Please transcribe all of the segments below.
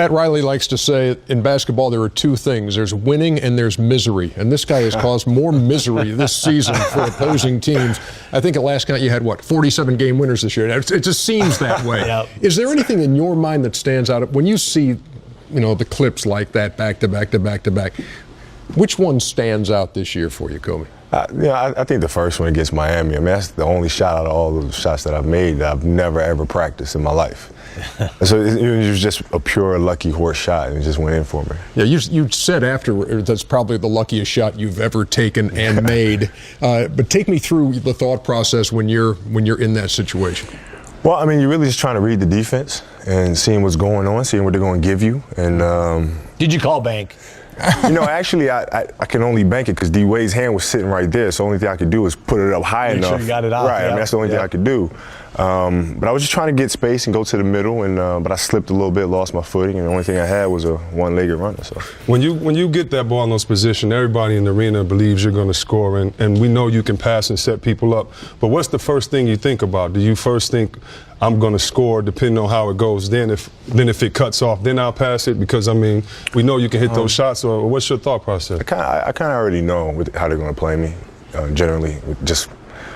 Pat Riley likes to say in basketball there are two things. There's winning and there's misery. And this guy has caused more misery this season for opposing teams. I think at last count you had, what, 47 game winners this year. It just seems that way. Yep. Is there anything in your mind that stands out when you see, the clips like that back to back to back to back? Which one stands out this year for you, Kobe? I think the first one against Miami. I mean, that's the only shot out of all the shots that I've made that I've never, ever practiced in my life. So it was just a pure lucky horse shot, and it just went in for me. Yeah, you said afterward that's probably the luckiest shot you've ever taken and made. But take me through the thought process when you're in that situation. Well, I mean, you're really just trying to read the defense and seeing what's going on, seeing what they're going to give you. And did you call bank? Actually, I can only bank it because D Wade's hand was sitting right there. So the only thing I could do is put it up high enough. Make sure you got it out. Right. I mean, that's the only thing I could do. But I was just trying to get space and go to the middle, and but I slipped a little bit, lost my footing, and the only thing I had was a one-legged runner. So when you get that ball in those positions, everybody in the arena believes you're going to score, and we know you can pass and set people up. But what's the first thing you think about? Do you first think, I'm going to score depending on how it goes? Then if it cuts off, then I'll pass it? Because, I mean, we know you can hit those shots. Or what's your thought process? I kind of already know how they're going to play me, generally. Just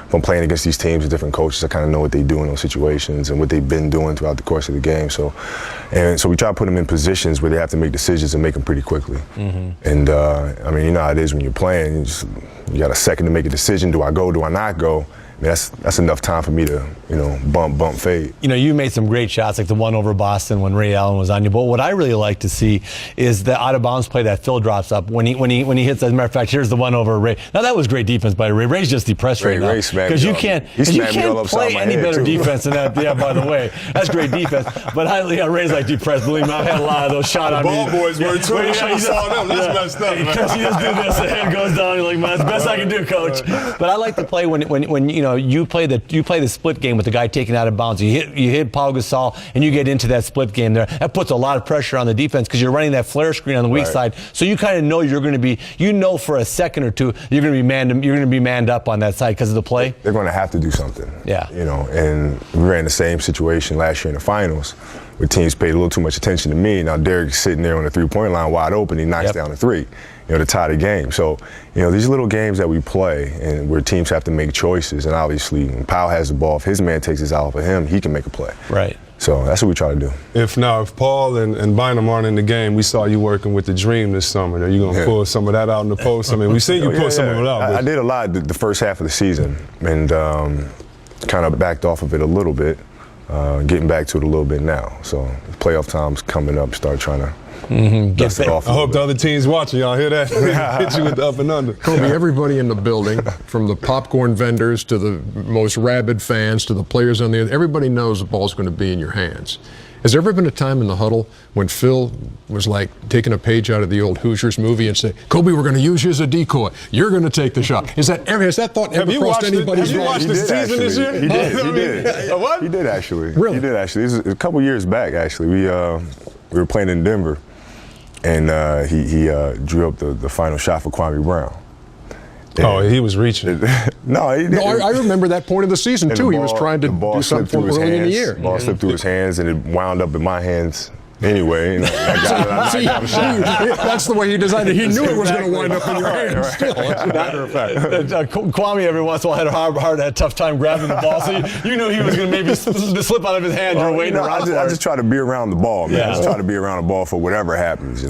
from playing against these teams with different coaches, I kind of know what they do in those situations and what they've been doing throughout the course of the game. So we try to put them in positions where they have to make decisions and make them pretty quickly. Mm-hmm. And, I mean, you know how it is when you're playing. You got a second to make a decision. Do I go? Do I not go? I mean, that's enough time for me to, bump, fade. You made some great shots, like the one over Boston when Ray Allen was on you. But what I really like to see is the out-of-bounds play that Phil drops up when he hits. As a matter of fact, here's the one over Ray. Now that was great defense by Ray. Ray's just depressed right now because you can't play any better defense than that. Yeah, by the way, that's great defense. But Ray's like depressed. Believe me, I've had a lot of those shots on me. Ball boys were too. I saw them. That's messed up. Because you just do this, the head goes down. You're like, man, that's the best I can do, coach. But I like to play when you play the split game with the guy taking out of bounds. You hit Paul Gasol and you get into that split game there. That puts a lot of pressure on the defense because you're running that flare screen on the weak side. So you kind of know you're going to be, for a second or two you're going to be manned up on that side because of the play. They're going to have to do something. Yeah. And we ran the same situation last year in the finals where teams paid a little too much attention to me. Now Derek's sitting there on the three-point line wide open. He knocks down a three. To tie the game. So, these little games that we play and where teams have to make choices, and obviously when Powell has the ball, if his man takes his out for him, he can make a play. Right. So that's what we try to do. If Paul and Bynum aren't in the game, we saw you working with the Dream this summer. Are you going to pull some of that out in the post? I mean, we've seen you pull some of it out. I did a lot the first half of the season and kind of backed off of it a little bit, getting back to it a little bit now. So playoff time's coming up, start trying to dust it off. I hope the other teams watching, y'all hear that? Hit you with the up and under. Kobe, everybody in the building, from the popcorn vendors to the most rabid fans to the players on the other, everybody knows the ball's going to be in your hands. Has there ever been a time in the huddle when Phil was like taking a page out of the old Hoosiers movie and say, Kobe, we're going to use you as a decoy. You're going to take the shot. Has that thought ever crossed anybody's mind? Have you watched the season this year? He did. What? He did, actually. Really? He did, actually. This was a couple years back, actually. We were playing in Denver, and he drew up the final shot for Kwame Brown. And he was reaching. No, he didn't. No, I remember that point of the season, too. He was trying to do something for early in the year. The ball slipped through his hands, and it wound up in my hands anyway. That's the way he designed it. He knew it was going to wind up in your hands still, as a matter of fact. Kwame every once in a while had a tough time grabbing the ball, so you knew he was going to maybe slip out of his hand. You're waiting around for it. I just try to be around the ball, man. I just try to be around the ball for whatever happens,